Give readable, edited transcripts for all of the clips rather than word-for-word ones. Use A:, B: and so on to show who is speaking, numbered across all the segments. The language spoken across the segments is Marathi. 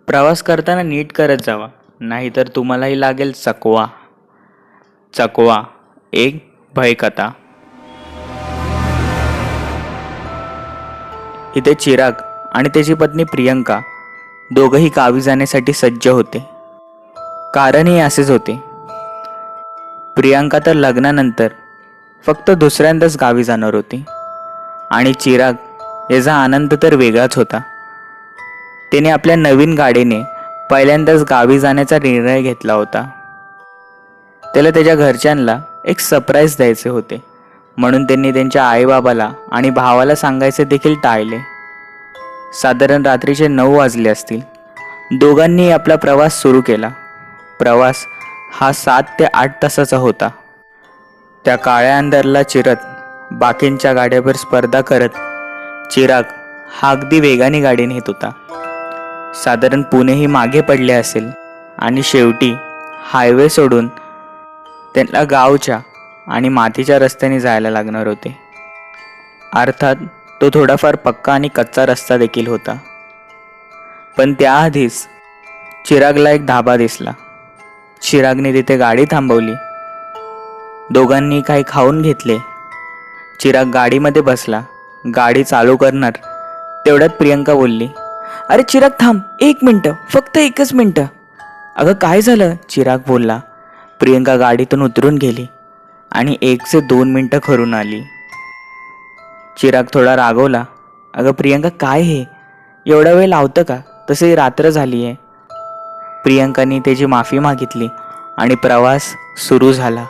A: प्रवास करताना नीट करत जावा, नाहीतर तुम्हालाही लागेल चकवा. चकवा एक भयकथा. इथे चिराग आणि त्याची पत्नी प्रियंका दोघंही गावी जाण्यासाठी सज्ज होते. कारणही असेच होते. प्रियंका तर लग्नानंतर फक्त दुसऱ्यांदाच गावी जाणार होती आणि चिराग याचा आनंद तर वेगळाच होता. त्याने आपल्या नवीन गाडीने पहिल्यांदाच गावी जाण्याचा निर्णय घेतला होता. त्याला त्याच्या घरच्यांना एक सरप्राईज द्यायचे होते, म्हणून त्यांनी त्यांच्या आईबाबाला आणि भावाला सांगायचे देखील टाळले. साधारण रात्रीचे 9 वाजले असतील. दोघांनी आपला प्रवास सुरू केला. प्रवास हा 7 ते 8 तासाचा होता. त्या काळ्या अंधाराला चिरत, बाकींच्या गाड्यावर स्पर्धा करत चिराग हा अगदी वेगाने गाडी नेत होता. साधारण पुणेही मागे पडले असेल आणि शेवटी हायवे सोडून त्यांना गावच्या आणि मातीच्या रस्त्याने जायला लागणार होते. अर्थात तो थोडाफार पक्का आणि कच्चा रस्ता देखील होता. पण त्याआधीच चिरागला एक धाबा दिसला. चिरागने तिथे गाडी थांबवली. दोघांनी काही खाऊन घेतले. चिराग गाडीमध्ये बसला. गाडी चालू करणार तेवढ्यात प्रियंका बोलली, "अरे चिराग थांब, 1 मिनटं, फक्त 1च मिनटं." "अगं काय झालं?" चिराग बोलला. प्रियंका गाडीतून उतरून गेली आणि 1 ते 2 मिनटं करून आली. चिराग थोडा रागवला. "अगं प्रियंका काय हे, एवढा वेळ लावतं का? तसे रात्र झाली आहे." प्रियंकाने त्याची माफी मागितली आणि प्रवास सुरू झाला.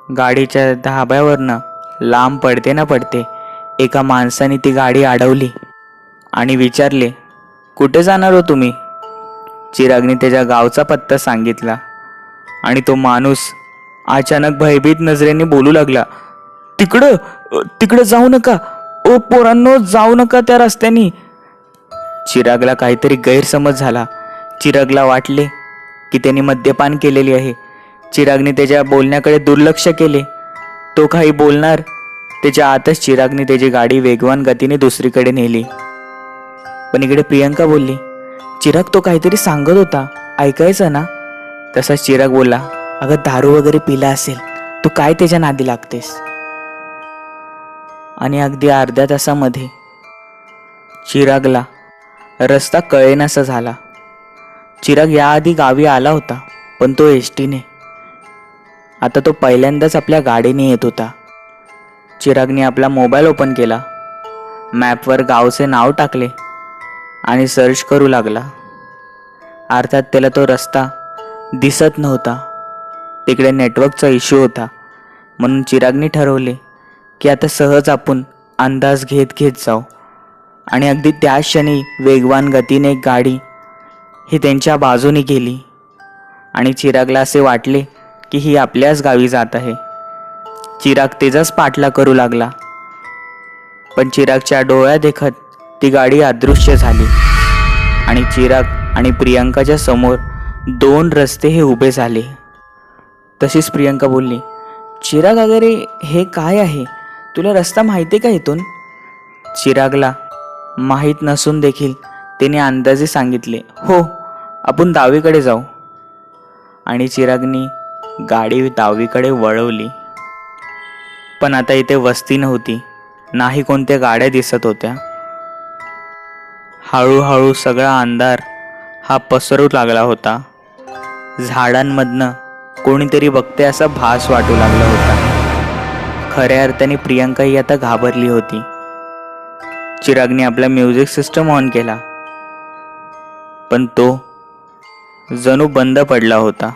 A: गाडीच्या धाब्यावरनं लांब पडते ना पडते एका माणसाने ती गाडी अडवली आणि विचारले, "कुठे जाणार हो तुम्ही?" चिरागने त्याच्या गावचा पत्ता सांगितला आणि तो माणूस अचानक भयभीत नजरेने बोलू लागला, तिकडं जाऊ नका. ओ पोरांनो, जाऊ नका त्या रस्त्याने." चिरागला काहीतरी गैरसमज झाला. चिरागला वाटले की त्याने मद्यपान केलेली आहे. चिरागने त्याच्या बोलण्याकडे दुर्लक्ष केले. तो काही बोलणार त्याच्या आतच चिरागने त्याची गाडी वेगवान गतीने दुसरीकडे नेली. पण इकडे प्रियंका बोलली, "चिराग तो काहीतरी सांगत होता, ऐकायचं ना?" तसाच चिराग बोलला, "अगं दारू वगैरे पिला असेल, तू काय त्याच्या नादी लागतेस?" आणि अगदी अर्ध्या तासामध्ये चिरागला रस्ता कळेनासा झाला. चिराग याआधी गावी आला होता, पण तो एसटीने. आता तो पहिल्यांदाच आपल्या गाडीने येत होता. चिरागने आपला मोबाईल ओपन केला, मॅपवर गावचे नाव टाकले आणि सर्च करू लागला. अर्थात त्याला तो रस्ता दिसत नव्हता. तिकडे नेटवर्कचा इश्यू होता. म्हणून चिरागने ठरवले की आता सहज आपण अंदाज घेत घेत जाऊ. आणि अगदी त्याच क्षणी वेगवान गतीने एक गाडी ही त्यांच्या बाजूने गेली आणि चिरागला असे वाटले की ही आपल्याच गावी जात आहे. चिराग त्याचाच पाठलाग करू लागला. पण चिरागच्या डोळ्यात देखत ती गाडी अदृश्य झाली आणि चिराग आणि प्रियंकाच्या समोर 2 रस्ते हे उभे झाले. तशीच प्रियंका बोलली, "चिराग वगैरे हे काय आहे? तुला रस्ता माहिती आहे का इथून?" चिरागला माहीत नसून देखील त्याने अंदाजे सांगितले, "हो, आपण डावीकडे जाऊ." आणि चिरागनी गाडी डावीकडे वळवली. पण आता इथे वस्ती नव्हती, नाही कोणत्या गाड्या दिसत होत्या. हळूहळू सगळा अंधार हा पसरू लागला होता. झाडांमधनं कोणीतरी बघते असा भास वाटू लागला होता. खऱ्या अर्थाने प्रियंकाही आता घाबरली होती. चिरागने आपला म्युझिक सिस्टम ऑन केला, पण तो जणू बंद पडला होता.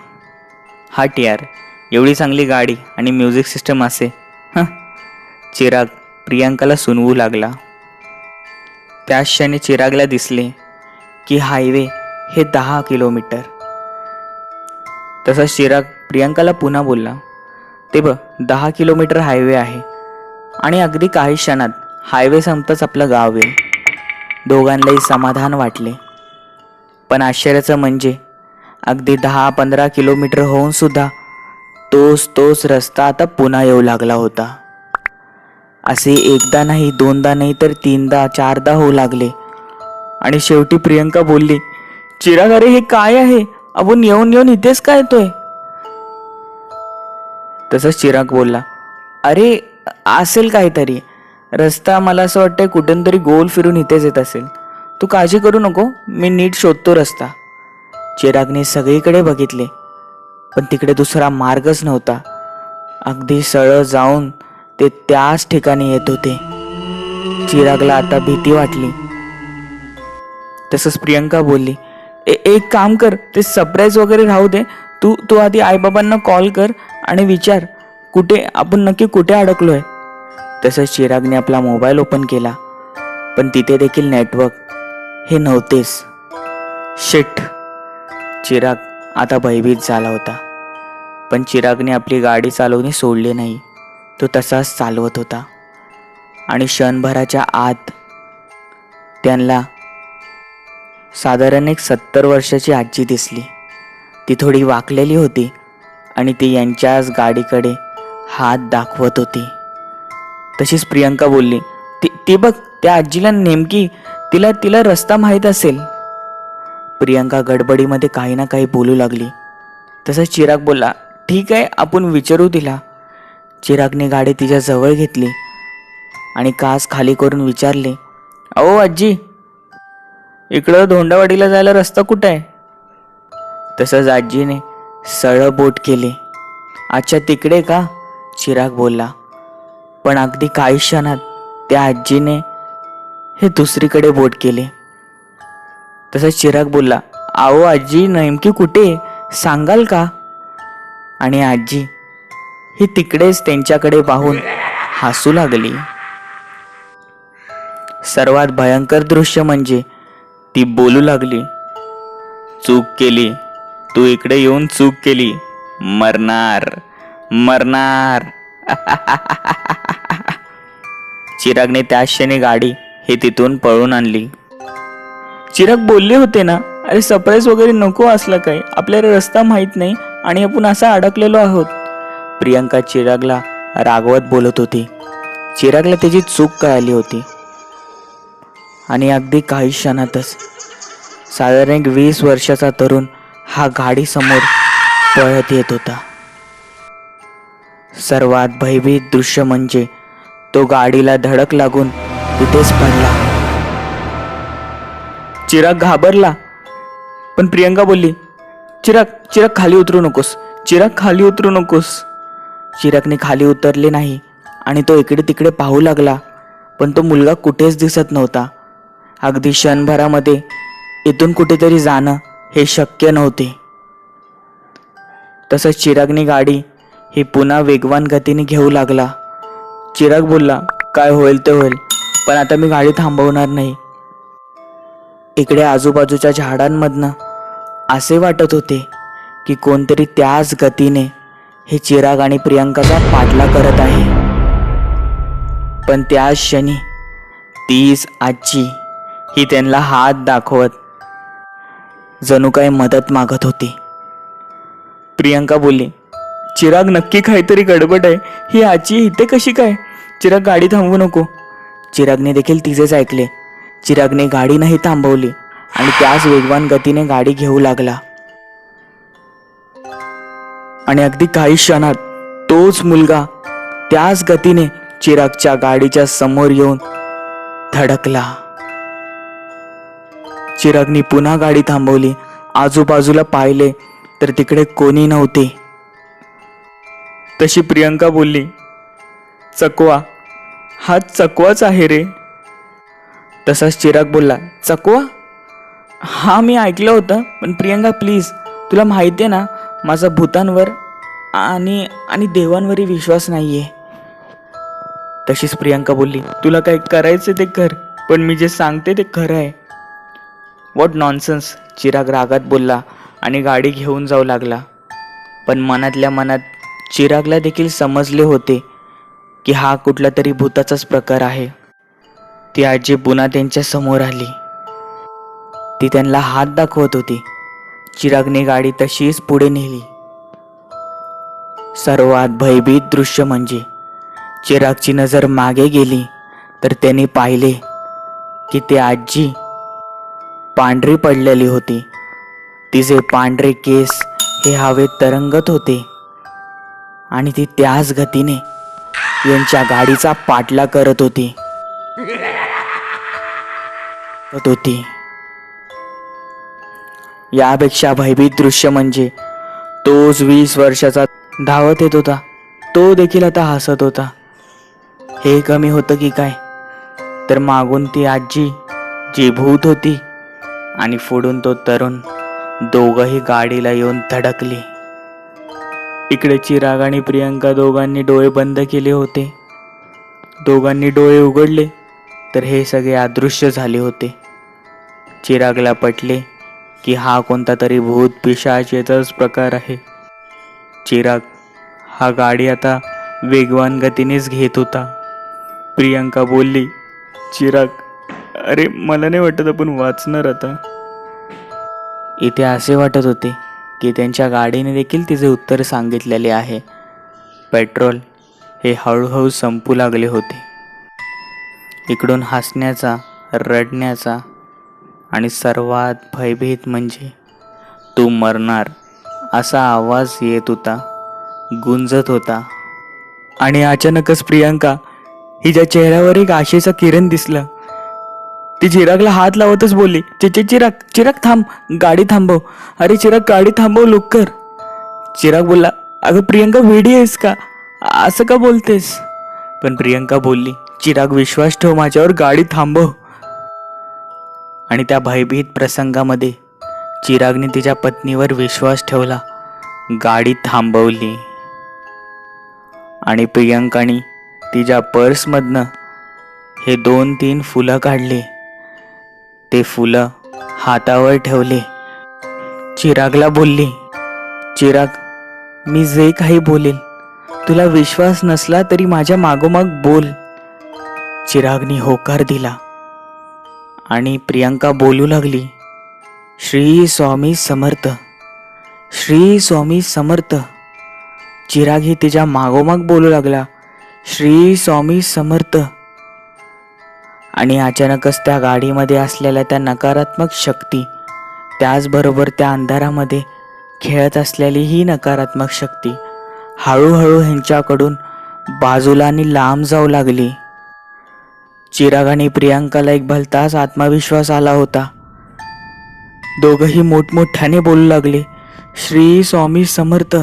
A: "हट यार, एवढी चांगली गाडी आणि म्युझिक सिस्टम असे." चिराग प्रियंकाला सुनवू लागला. त्याच क्षणी चिरागला दिसले की हायवे हे 10 किलोमीटर. तसाच चिराग प्रियंकाला पुन्हा बोलला, "ते बघ, 10 किलोमीटर हायवे आहे आणि अगदी काही क्षणात हायवे संपताच आपलं गाव येईल." दोघांनाही समाधान वाटले. पण आश्चर्याचं म्हणजे अगदी 10-15 किलोमीटर होऊन सुद्धा तोच रस्ता आता पुन्हा येऊ लागला होता. असे एकदा नाही, दोनदा नाही, तर 3दा 4दा होऊ लागले. आणि शेवटी प्रियंका बोलली, चिराग, अरे हे काय आहे? आपण येऊन येऊन इथेच काय येतोय? तसंच चिराग बोलला, अरे असेल काहीतरी. रस्ता मला असं वाटतंय कुठून तरी गोल फिरून इथेच येत असेल. तू काळजी करू नको, मी नीट शोधतो रस्ता. चिरागने सगळीकडे बघितले, पण तिकडे दुसरा मार्गच नव्हता. अगदी सरळ जाऊन ते त्याच ठिकाणी येत होते. चिरागला आता भीती वाटली. तसंच प्रियंका बोलली, एक काम कर, ते सरप्राईज वगैरे राहू दे. तू तू आधी आईबाबांना कॉल कर आणि विचार कुठे आपण नक्की कुठे अडकलोय. तसंच चिरागने आपला मोबाईल ओपन केला, पण तिथे देखील नेटवर्क हे नव्हतेच. शिट. चिराग आता भयभीत झाला होता. पण चिरागने आपली गाडी चालवणे सोडले नाही. तो तसाच चालवत होता आणि क्षणभराच्या आत त्यांना साधारण एक 70 वर्षाची आजी दिसली. ती थोडी वाकलेली होती आणि ती यांच्याच गाडीकडे हात दाखवत होती. तशीच प्रियंका बोलली, ती बघ, त्या आजीला नेमकी तिला रस्ता माहीत असेल. प्रियंका गडबडीमध्ये काही ना काही बोलू लागली. तसंच चिराग बोलला, ठीक आहे, आपण विचारू तिला. चिरागने गाडी तिच्या जवळ घेतली आणि काच खाली करून विचारले, अहो आजी, इकडं धोंडावाडीला जायला रस्ता कुठं आहे? तसंच आजीने सरळ बोट केले. अच्छा, तिकडे का? चिराग बोलला. पण अगदी काही क्षणात त्या आजीने हे दुसरीकडे बोट केले. तसंच चिराग बोलला, अहो आजी, नेमकी कुठे सांगाल का? आणि आजी ही तिकडेच त्यांच्याकडे पाहून हसू लागली. सर्वात भयंकर दृश्य म्हणजे ती बोलू लागली, चूक केली, तू इकडे येऊन चूक केली, मरणार मरणार. चिरागने त्या क्षणी गाडी हे तिथून पळून आणली. चिराग बोलले होते ना, अरे सरप्राईज वगैरे नको असला काय, आपल्याला रस्ता माहित नाही आणि आपण असा अडकलेलो आहोत. प्रियंका चिरागला रागवत बोलत होती. चिरागला त्याची चूक कळाली होती आणि अगदी काही क्षणातच साधारण 20 वर्षाचा तरुण हा गाडी समोर पळत येत होता. सर्वात भयभीत दृश्य म्हणजे तो गाडीला धडक लागून तिथेच पडला. चिराग घाबरला, पण प्रियंका बोलली, चिराग खाली उतरू नकोस, चिराग खाली उतरू नकोस. चिरागने खाली उतरले नाही आणि तो इकडे तिकडे पाहू लागला, पण तो मुलगा कुठेच दिसत नव्हता. अगदी क्षणभरामध्ये इथून कुठेतरी जाणं हे शक्य नव्हते. तसंच चिरागने गाडी ही पुन्हा वेगवान गतीने घेऊ लागला. चिराग बोलला, काय होईल ते होईल, पण आता मी गाडी थांबवणार नाही. इकडे आजूबाजूच्या झाडांमधनं असे वाटत होते की कोणतरी त्याच गतीने हे चिराग आणि प्रियंकाचा पाठला करत आहे. पण त्याच क्षणी तीच आजी ही त्यांना हात दाखवत जणू काही मदत मागत होती. प्रियंका बोलली, चिराग, नक्की काहीतरी गडबड आहे, ही आजी इथे कशी काय? चिराग, गाडी थांबवू नको. चिरागने देखील तिचेच ऐकले. चिरागने गाडी नाही थांबवली आणि त्याच वेगवान गतीने गाडी घेऊ लागला. आणि अगदी काही क्षणात तोच मुलगा त्याच गतीने चिरागच्या गाडीच्या समोर येऊन धडकला. चिरागने पुन्हा गाडी थांबवली. आजूबाजूला पाहिले तर तिकडे कोणी नव्हते. तशी प्रियंका बोलली, चकवा, हा चकवाच आहे रे. तसाच चिराग बोलला, चकवा? हा, मी ऐकलं होतं, पण प्रियंका प्लीज, तुला माहिती आहे ना माझा भूतांवर आणि देवांवरही विश्वास नाहीये. तशीच प्रियंका बोलली, तुला काय करायचं ते कर, पण मी जे सांगते ते खरं आहे. व्हॉट नॉनसेन्स, चिराग रागात बोलला आणि गाडी घेऊन जाऊ लागला. पण मनातल्या मनात चिरागला देखील समजले होते की हा कुठला तरी भूताचाच प्रकार आहे. ती आजी पुन्हा त्यांच्या समोर आली. ती त्यांना हात दाखवत होती. चिरागने गाडी तशीच पुढे नेली. सर्वात भयभीत दृश्य म्हणजे चिरागची नजर मागे गेली तर त्यांनी पाहिले की ती आजी पांढरी पडलेली होती तिचे पांढरे केस हे हवेत तरंगत होते आणि ती त्याच गतीने यांच्या गाडीचा पाठलाग करत होती. यापेक्षा भयभीत दृश्य म्हणजे तोच 20 वर्षाचा धावत येत होता, तो देखील आता हसत होता. हे कमी होतं की काय, तर मागून ती आजी जी भूत होती आणि पुढून तो तरुण, दोघंही गाडीला येऊन धडकले. इकडे चिराग आणि प्रियंका दोघांनी डोळे बंद केले होते. दोघांनी डोळे उघडले तर हे सगळे अदृश्य झाले होते. चिरागला पटले की हा कोणता तरी भूत पिशाचेचाच प्रकार आहे. चिराग हा गाडी आता वेगवान गतीनेच घेत होता. प्रियंका बोलली, चिराग, अरे मला नाही वाटत आपण वाचणार आता. इथे असे वाटत होते की त्यांच्या गाडीने देखील तिचे उत्तर सांगितलेले आहे. पेट्रोल हे हळूहळू संपू लागले होते. इकडून हसण्याचा, रडण्याचा आणि सर्वात भयभीत म्हणजे तू मरणार असा आवाज येत होता, गुंजत होता. आणि अचानकच प्रियंका हिच्या चेहऱ्यावर एक आशेचा किरण दिसला. ती चिरागला हात लावतच बोलली, चिराग, चिराग थांब, गाडी थांबव. अरे चिराग, गाडी थांबव लवकर. चिराग बोलला, अगं प्रियंका, वेडी आहेस का? असं का बोलतेस? पण प्रियंका बोलली, चिराग विश्वास ठेव माझ्यावर, गाडी थांबव. आणि त्या भयभीत प्रसंगामध्ये चिरागने तिच्या पत्नीवर विश्वास ठेवला, गाडी थांबवली. आणि प्रियंकाने तिच्या पर्समधनं हे 2-3 फुलं काढले. ते फुलं हातावर ठेवले. चिरागला बोलली, चिराग, मी जे काही बोलेल तुला विश्वास नसला तरी माझ्या मागोमाग बोल. चिरागने होकार दिला आणि प्रियंका बोलू लागली, श्री स्वामी समर्थ, श्री स्वामी समर्थ. चिरागही तिच्या मागोमाग बोलू लागला, श्री स्वामी समर्थ. आणि अचानकच त्या गाडीमध्ये असलेल्या त्या नकारात्मक शक्ती, त्याचबरोबर त्या अंधारामध्ये खेळत असलेली ही नकारात्मक शक्ती हळूहळू ह्यांच्याकडून बाजूला आणि लांब जाऊ लागली. चिराग आणि प्रियंकाला एक भलताच आत्मविश्वास आला होता. दोघंही मोठमोठ्याने बोलू लागले, श्री स्वामी समर्थ.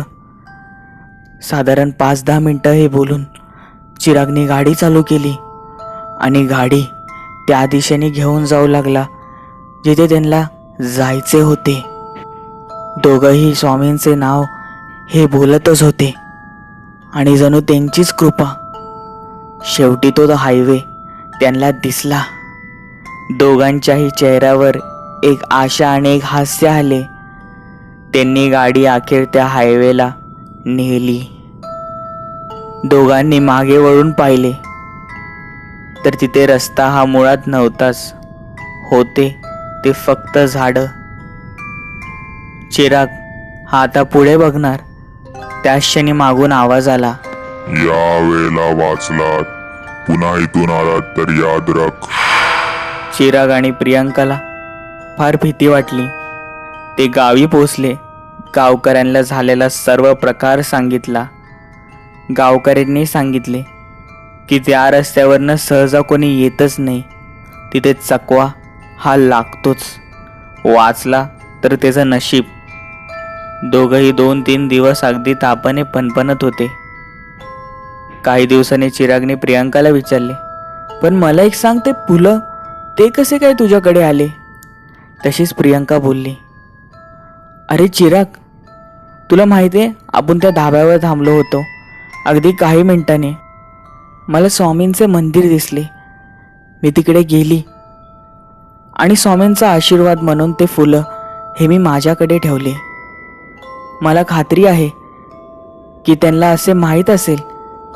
A: साधारण 5-10 मिनिटं हे बोलून चिरागने गाडी चालू केली आणि गाडी त्या दिशेने घेऊन जाऊ लागला जिथे त्यांना जायचे होते. दोघंही स्वामींचे नाव हे बोलतच होते आणि जणू त्यांचीच कृपा. शेवटी तो हायवे त्यांना दिसला. दोघांच्याही चेहऱ्यावर एक आशा आणि एक हास्य आले. त्यांनी गाडी अखेर त्या हायवेला नेली. दोघांनी मागे वळून पाहिले तर तिथे रस्ता हा मुळात नव्हताच, होते ते फक्त झाडं. चिराग हा आता पुढे बघणार, त्याच क्षणी मागून आवाज आला,
B: या वेळेला वाचलात, पुन्हा इथून आलात तर याद राख.
A: चिराग आणि प्रियंकाला फार भीती वाटली. ते गावी पोचले. गावकऱ्यांना झालेला सर्व प्रकार सांगितला. गावकऱ्यांनी सांगितले की त्या रस्त्यावरनं सहजा कोणी येतच नाही, तिथे चकवा हा लागतोच. वाचला तर त्याचं नशीब. दोघंही 2-3 दिवस अगदी तापाने पणपणत होते. काही दिवसांनी चिरागने प्रियंकाला विचारले, पण मला एक सांग, ते फुलं ते कसे काय तुझ्याकडे आले? तशीच प्रियंका बोलली, अरे चिराग, तुला माहिती आहे आपण त्या धाब्यावर थांबलो होतो. अगदी काही मिनिटांनी मला स्वामींचे मंदिर दिसले. मी तिकडे गेली आणि स्वामींचा आशीर्वाद म्हणून ते फुलं हे मी माझ्याकडे ठेवले. मला खात्री आहे की त्यांना असे माहीत असेल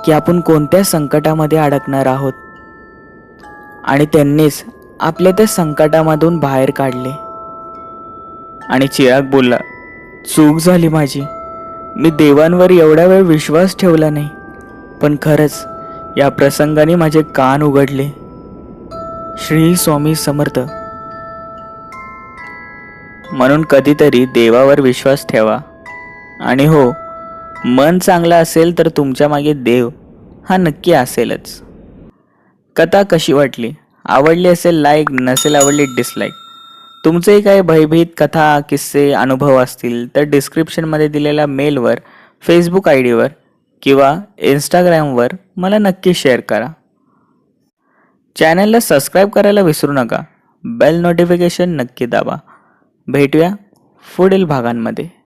A: की आपण कोणत्या संकटामध्ये अडकणार आहोत आणि त्यांनीच आपल्या त्या संकटामधून बाहेर काढले. आणि चिराग बोलला, चूक झाली माझी. मी देवांवर एवढा वेळ विश्वास ठेवला नाही, पण खरंच या प्रसंगाने माझे कान उघडले. श्री स्वामी समर्थ. म्हणून कधीतरी देवावर विश्वास ठेवा. आणि हो, मन चांगलं असेल तर तुमच्या मागे देव हा नक्की असेलच. कथा कशी वाटली? आवडली असेल लाईक, नसेल आवडली डिसलाईक. तुमचेही काही भयभीत कथा, किस्से, अनुभव असतील तर डिस्क्रिप्शनमध्ये दिलेल्या मेलवर, फेसबुक आय डीवर किंवा इंस्टाग्रामवर मला नक्की शेअर करा. चॅनलला सबस्क्राईब करायला विसरू नका. बेल नोटिफिकेशन नक्की दाबा. भेटूया पुढील भागांमध्ये.